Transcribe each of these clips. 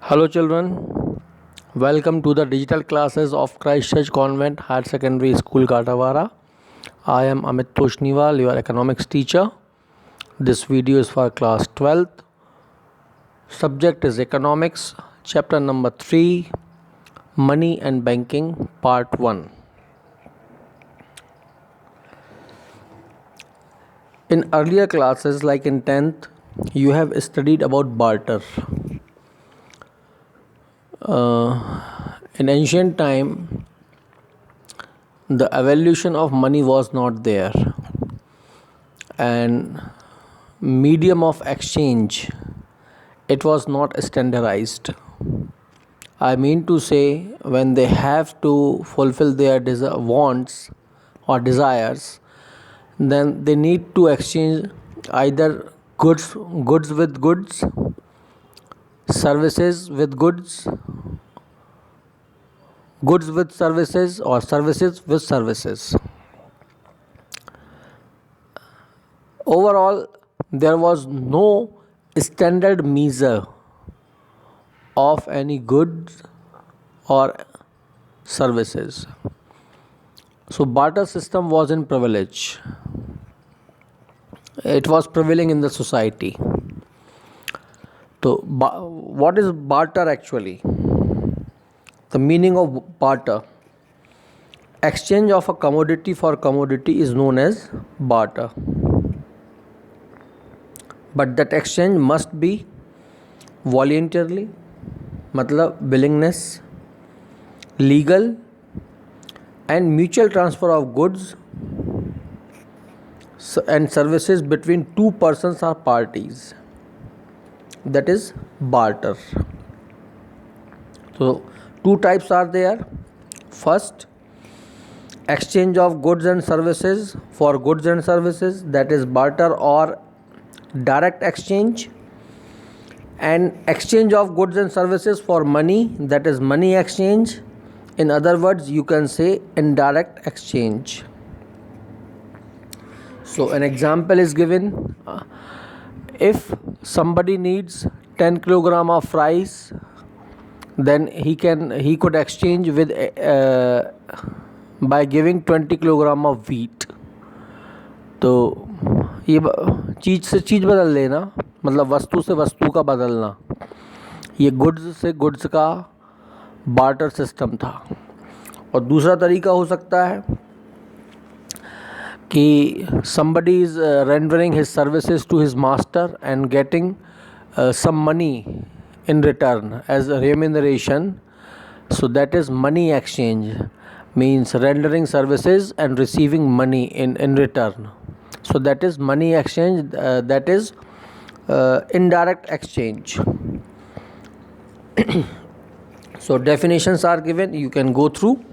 Hello children, welcome to the digital classes of Christ Church Convent Higher Secondary School Katawara. I am Amit Toshniwal, your economics teacher. This video is for class 12th. Subject is economics, chapter number 3, money and banking, part 1. In earlier classes like in 10th, you have studied about barter. In ancient time, the evolution of money was not there, and medium of exchange, it was not standardized. I mean to say, when they have to fulfill their wants or desires, then they need to exchange either goods with goods, services with goods, goods with services, or services with services. Overall, there was no standard measure of any goods or services. So barter system was in privilege. It was prevailing in the society. So what is barter actually? The meaning of barter. Exchange of a commodity for commodity is known as barter. But that exchange must be voluntarily, matlab willingness, legal, and mutual transfer of goods and services between two persons or parties. That is barter. So two types are there. First, exchange of goods and services for goods and services, that is barter or direct exchange, and exchange of goods and services for money, that is money exchange. In other words, you can say indirect exchange. So an example is given. If somebody needs 10 kilogram of rice, then he could exchange with by giving 20 kilogram of wheat. तो ये चीज़ से चीज़ बदल लेना, मतलब वस्तु से वस्तु का बदलना, ये गुड्स से गुड्स का बार्टर सिस्टम था. और दूसरा तरीका हो सकता है कि somebody is rendering his services to his master and getting some money in return as a remuneration. So that is money exchange, means rendering services and receiving money in return. So that is money exchange, that is indirect exchange. So definitions are given, you can go through.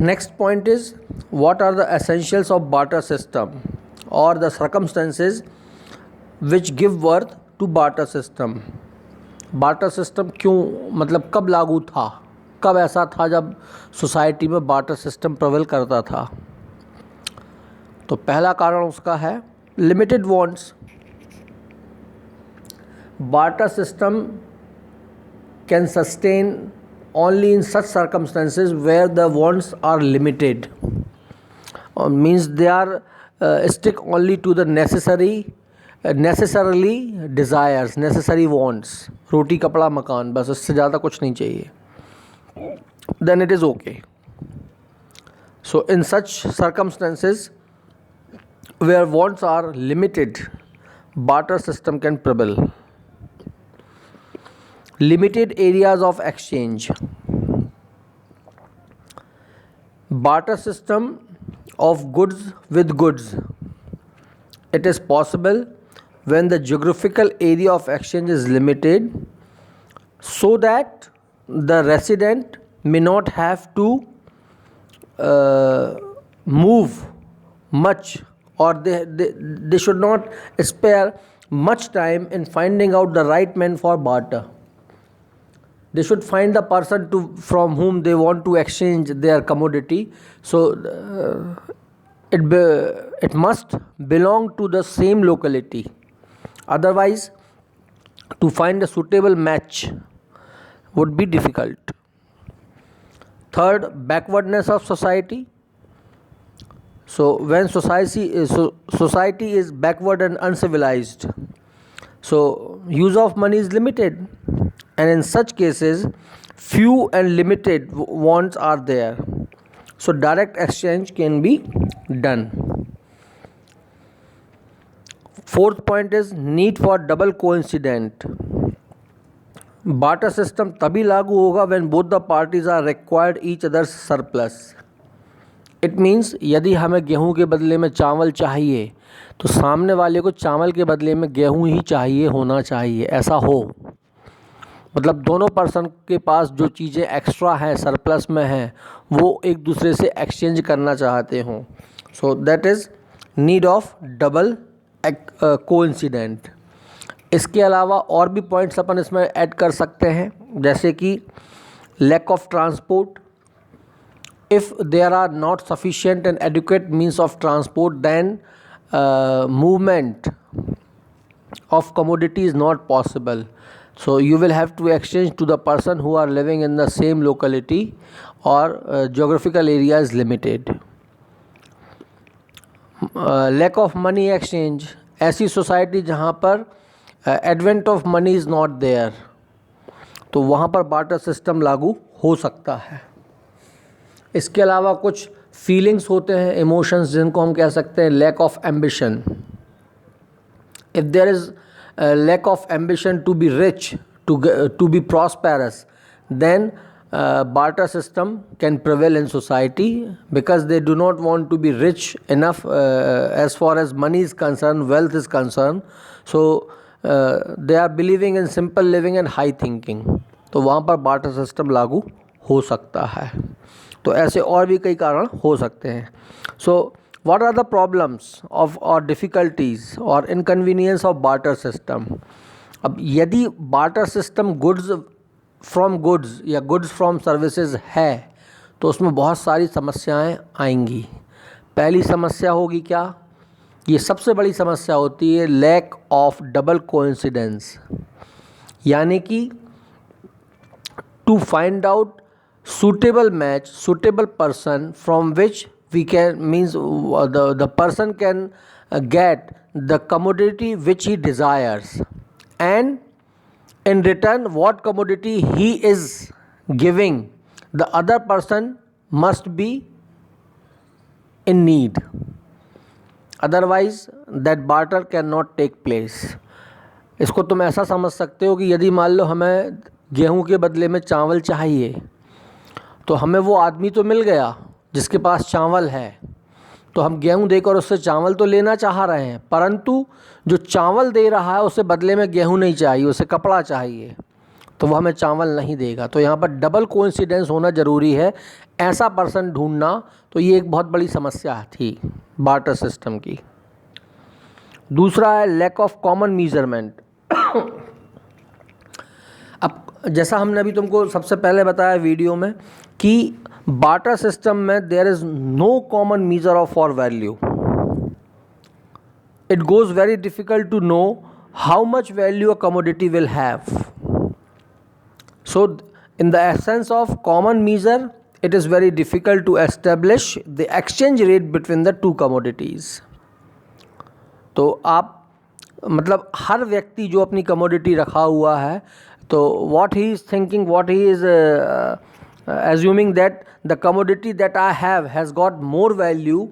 Next point is, what are the essentials of barter system or the circumstances which give birth to barter system. barter system क्यों, मतलब कब लागू था, कब ऐसा था जब society में barter system प्रवेल करता था. तो पहला कारण उसका है limited wants. barter system can sustain only in such circumstances where the wants are limited, means they are stick only to the necessarily desires, necessary wants, roti kapda makan, बस इससे ज़्यादा कुछ नहीं चाहिए, then it is okay. So in such circumstances where wants are limited, barter system can prevail. Limited areas of exchange. Barter system of goods with goods. It is possible when the geographical area of exchange is limited, so that the resident may not have to move much, or they should not spare much time in finding out the right man for barter. They should find the person from whom they want to exchange their commodity. So it must belong to the same locality. Otherwise, to find a suitable match would be difficult. Third, backwardness of society. So when society is backward and uncivilized, so use of money is limited, and in such cases few and limited wants are there, so direct exchange can be done. Fourth point is need for double coincident. Barter system तभी लागू होगा when both the parties are required each others surplus. It means यदि हमें गेहूं के बदले में चावल चाहिए तो सामने वाले को चावल के बदले में गेहूं ही चाहिए होना चाहिए, ऐसा हो. मतलब दोनों पर्सन के पास जो चीज़ें एक्स्ट्रा हैं, सरप्लस में हैं, वो एक दूसरे से एक्सचेंज करना चाहते हों. So that is need of double coincident. इसके अलावा और भी पॉइंट्स अपन इसमें ऐड कर सकते हैं, जैसे कि lack of transport. If there are not sufficient and adequate means of transport, then movement of commodity is not possible. So you will have to exchange to the person who are living in the same locality or geographical area is limited. Lack of money exchange. ऐसी society जहाँ पर advent of money is not there, तो वहाँ पर barter system लागू हो सकता है. इसके अलावा कुछ फीलिंग्स होते हैं, इमोशंस, जिनको हम कह सकते हैं lack of ambition. If there is lack of ambition to be rich, to be prosperous, then barter system can prevail in society because they do not want to be rich enough as far as money is concerned, wealth is concerned. So they are believing in simple living and high thinking. तो वहाँ पर barter system लागू हो सकता है. तो ऐसे और भी कई कारण हो सकते हैं. So what are the problems of or difficulties or inconvenience of barter system? अब यदि barter system goods from goods या गुड्स फ्रॉम सर्विसेज है तो उसमें बहुत सारी समस्याएं आएंगी. पहली समस्या होगी क्या? ये सबसे बड़ी समस्या होती है लैक ऑफ डबल कोइंसिडेंस. यानी कि to find out suitable match, suitable person from which we can means the person can get the commodity which he desires, and in return what commodity he is giving, the other person must be in need, otherwise that barter cannot take place. इसको तुम ऐसा समझ सकते हो कि यदि मान लो हमें गेहूं के बदले में चावल चाहिए, तो हमें वो आदमी तो मिल गया जिसके पास चावल है, तो हम गेहूं देकर उससे चावल तो लेना चाह रहे हैं, परंतु जो चावल दे रहा है उसे बदले में गेहूं नहीं चाहिए, उसे कपड़ा चाहिए, तो वह हमें चावल नहीं देगा. तो यहाँ पर डबल कोइंसिडेंस होना ज़रूरी है, ऐसा पर्सन ढूंढना. तो ये एक बहुत बड़ी समस्या थी बार्टर सिस्टम की. दूसरा है लैक ऑफ कॉमन मेजरमेंट. अब जैसा हमने अभी तुमको सबसे पहले बताया वीडियो में कि बार्टर सिस्टम में there is no common measure of for value. It goes very difficult to know how much value a commodity will have. So in the essence of common measure it is very difficult to establish the exchange rate between the two commodities. तो आप मतलब हर व्यक्ति जो अपनी commodity रखा हुआ है, तो what he is thinking, what he is assuming that the commodity that I have has got more value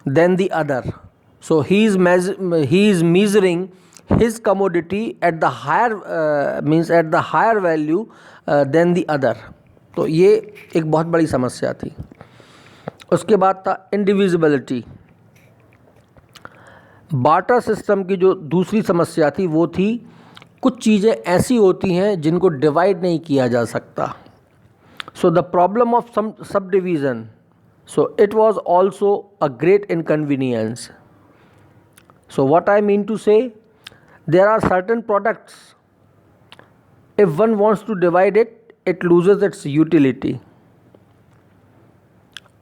than the other. So he is measuring his commodity at the higher means at the higher value than the other. तो ये एक बहुत बड़ी समस्या थी. उसके बाद था इंडिविजिबिलिटी. बार्टर सिस्टम की जो दूसरी समस्या थी वो थी कुछ चीज़ें ऐसी होती हैं जिनको डिवाइड नहीं किया जा सकता. So the problem of subdivision, so it was also a great inconvenience. So what I mean to say, there are certain products, if one wants to divide it, it loses its utility.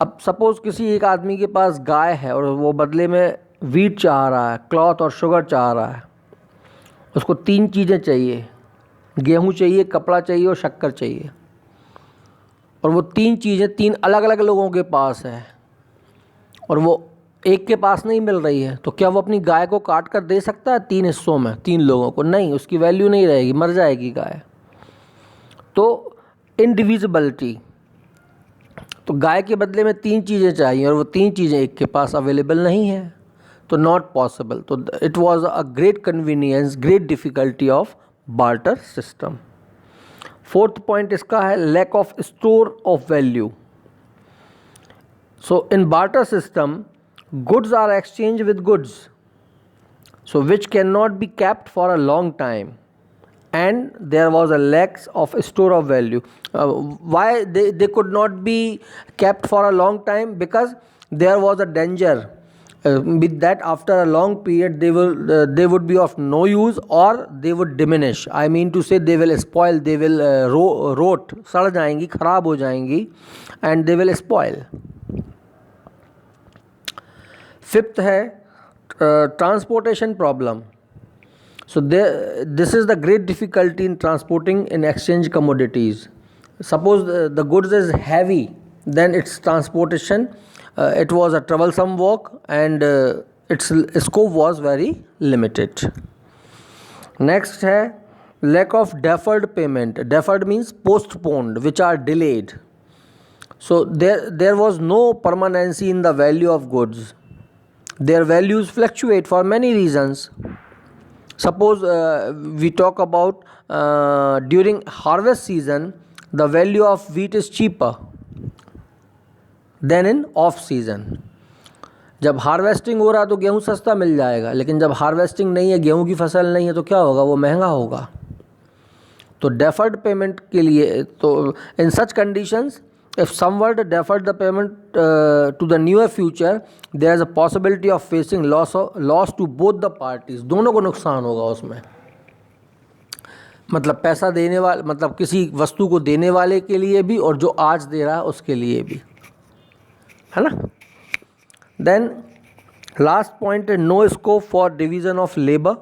अब suppose किसी एक आदमी के पास गाय है और वो बदले में वीट चाह रहा है, क्लॉथ और शुगर चाह रहा है. उसको तीन चीज़ें चाहिए, गेहूँ चाहिए, कपड़ा चाहिए और शक्कर चाहिए, और वो तीन चीज़ें तीन अलग अलग लोगों के पास है और वो एक के पास नहीं मिल रही है, तो क्या वो अपनी गाय को काट कर दे सकता है तीन हिस्सों में तीन लोगों को? नहीं, उसकी वैल्यू नहीं रहेगी, मर जाएगी गाय। तो इंडिविजिबिलिटी, तो गाय के बदले में तीन चीज़ें चाहिए और वो तीन चीज़ें एक के पास अवेलेबल नहीं है, तो नॉट पॉसिबल। तो it was a great convenience, great difficulty of barter system. Fourth point इसका है lack of store of value. So in barter system goods are exchanged with goods, so which cannot be kept for a long time, and there was a lack of store of value. Why they could not be kept for a long time? Because there was a danger with that after a long period they would be of no use or they would diminish. I mean to say they will spoil, they will rot, सड़ जाएंगी, खराब हो जाएंगी, and they will spoil. Fifth है transportation problem. So this is the great difficulty in transporting in exchange commodities. Suppose the goods is heavy, then its transportation it was a troublesome walk and its scope was very limited. Next है lack of deferred payment. Deferred means postponed, which are delayed. So there was no permanency in the value of goods. Their values fluctuate for many reasons. Suppose we talk about during harvest season, the value of wheat is cheaper than in off season. जब harvesting हो रहा तो गेहूँ सस्ता मिल जाएगा, लेकिन जब harvesting नहीं है, गेहूँ की फसल नहीं है, तो क्या होगा? वो महंगा होगा। तो डेफर्ड पेमेंट के लिए, तो in such conditions if some were to defer the payment to the near future, there is a possibility of facing loss to both the parties. दोनों को नुकसान होगा उसमें, मतलब पैसा देने वाले, मतलब किसी वस्तु को देने वाले के लिए भी और जो आज दे रहा है उसके लिए भी, है ना। देन लास्ट पॉइंट है no scope for division of labour.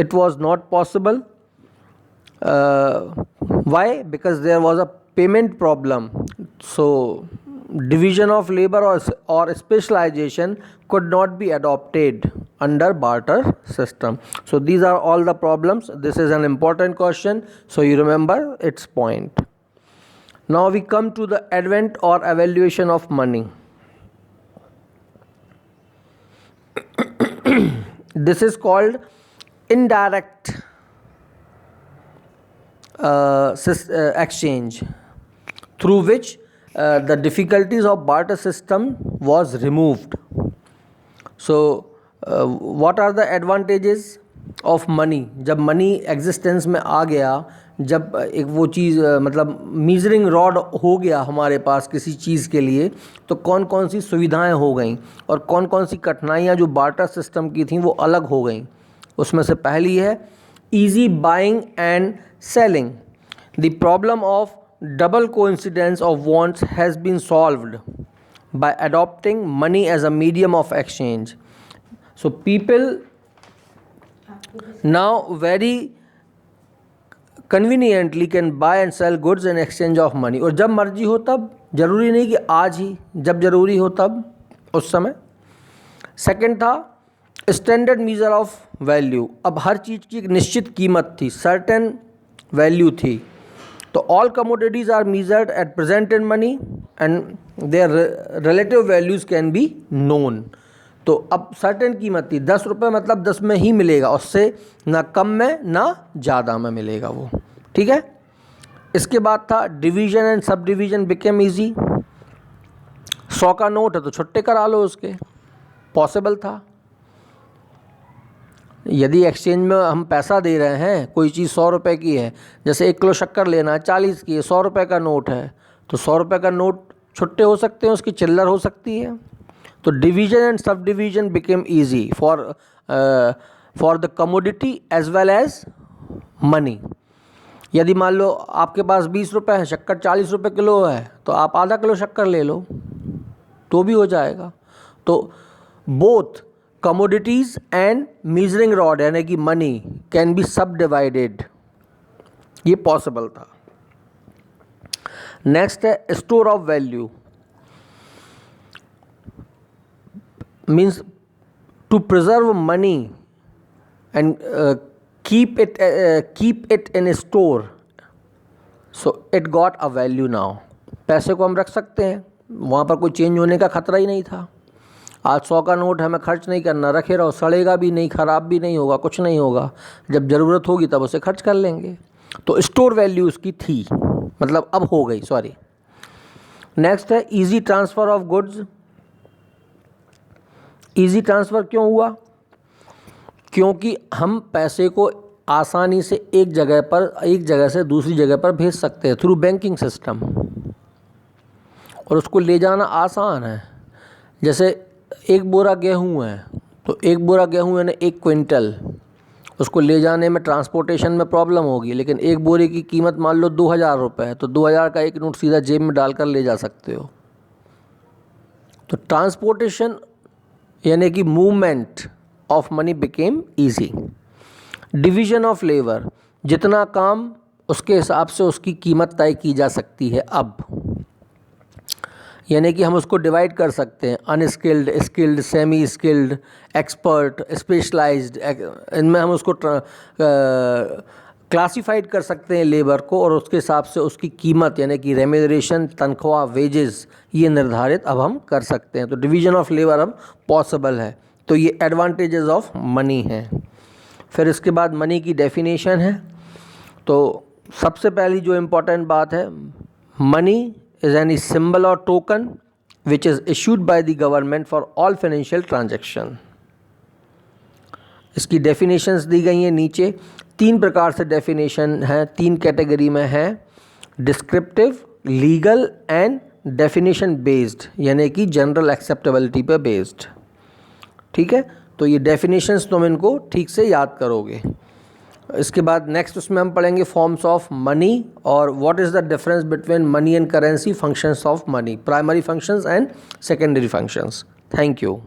It was not possible. Why? Because there was a payment problem. So division of labor or specialization could not be adopted under barter system. So these are all the problems. This is an important question, so you remember its point. Now we come to the advent or evaluation of money. This is called indirect exchange, through which the difficulties of barter system was removed. So what are the advantages of money? जब money existence में आ गया, जब एक वो चीज़ मतलब measuring rod हो गया हमारे पास किसी चीज़ के लिए, तो कौन कौन सी सुविधाएं हो गई और कौन कौन सी कठिनाइयाँ जो बार्टर सिस्टम की थी वो अलग हो गई। उसमें से पहली है easy buying and selling. The problem of double coincidence of wants has been solved by adopting money as a medium of exchange. So people now very conveniently can buy and sell goods in exchange of money. और जब मर्जी हो तब, ज़रूरी नहीं कि आज ही, जब ज़रूरी हो तब उस समय। सेकंड था स्टैंडर्ड मीज़र ऑफ वैल्यू। अब हर चीज़ की एक निश्चित कीमत थी, सर्टेन वैल्यू थी। तो all commodities are measured at present in money and their relative values can be known. तो अब सर्टेन कीमत थी, 10 रुपये मतलब 10 में ही मिलेगा, उससे ना कम में ना ज़्यादा में मिलेगा वो, ठीक है। इसके बाद था division and sub division became easy. 100 का नोट है तो छुट्टे करा लो उसके, पॉसिबल था। यदि एक्सचेंज में हम पैसा दे रहे हैं, कोई चीज़ 100 रुपये की है, जैसे 1 किलो शक्कर लेना है 40 की है, 100 रुपये का नोट है, तो 100 रुपये का नोट छुट्टे हो सकते हैं, उसकी चिल्लर हो सकती है। तो division and sub division became easy for the commodity as well as money. यदि मान लो आपके पास 20 रुपये है, शक्कर 40 रुपये किलो है, तो आप आधा किलो शक्कर ले लो तो भी हो जाएगा। तो both commodities and measuring rod यानी कि money can be sub divided ये पॉसिबल था। नेक्स्ट है store of value, means to preserve money and keep it in a store, so it got a value now। पैसे को हम रख सकते हैं, वहाँ पर कोई चेंज होने का खतरा ही नहीं था। आज 100 का नोट हमें खर्च नहीं करना, रखे रहो, सड़ेगा भी नहीं, ख़राब भी नहीं होगा, कुछ नहीं होगा, जब ज़रूरत होगी तब उसे खर्च कर लेंगे। तो स्टोर वैल्यू उसकी थी, मतलब अब हो गई, सॉरी। नेक्स्ट है easy transfer of goods. Easy transfer क्यों हुआ? क्योंकि हम पैसे को आसानी से एक जगह से दूसरी जगह पर भेज सकते हैं थ्रू बैंकिंग सिस्टम, और उसको ले जाना आसान है। जैसे एक बोरा गेहूँ है, तो एक बोरा गेहूँ यानी 1 क्विंटल, उसको ले जाने में ट्रांसपोर्टेशन में प्रॉब्लम होगी, लेकिन एक बोरे की कीमत मान लो 2000 रुपये है, तो 2000 का एक नोट सीधा जेब में डालकर ले जा सकते हो। तो ट्रांसपोर्टेशन यानी कि movement of money became easy. Division of labour, जितना काम उसके हिसाब से उसकी कीमत तय की जा सकती है अब, यानी कि हम उसको डिवाइड कर सकते हैं unskilled, skilled, semi skilled, expert, specialized, इनमें हम उसको क्लासिफाइड कर सकते हैं लेबर को, और उसके हिसाब से उसकी कीमत यानी कि रेम्यूनरेशन, तनख्वाह, वेजेस, ये निर्धारित अब हम कर सकते हैं। तो डिवीज़न ऑफ लेबर अब पॉसिबल है। तो ये एडवांटेजेस ऑफ मनी हैं। फिर इसके बाद मनी की डेफिनेशन है। तो सबसे पहली जो इम्पोर्टेंट बात है, मनी इज़ एनी सिंबल और token which is issued by the government for all financial transaction. इसकी डेफिनेशंस दी गई हैं नीचे। 3 प्रकार से डेफिनेशन है, 3 कैटेगरी में है, descriptive, legal and definition based, यानी कि जनरल एक्सेप्टेबिलिटी पे बेस्ड। ठीक है, तो ये डेफिनेशंस तुम इनको ठीक से याद करोगे। इसके बाद नेक्स्ट उसमें हम पढ़ेंगे फॉर्म्स ऑफ मनी और what is the difference between money and currency, functions of money, primary functions and secondary functions. Thank you.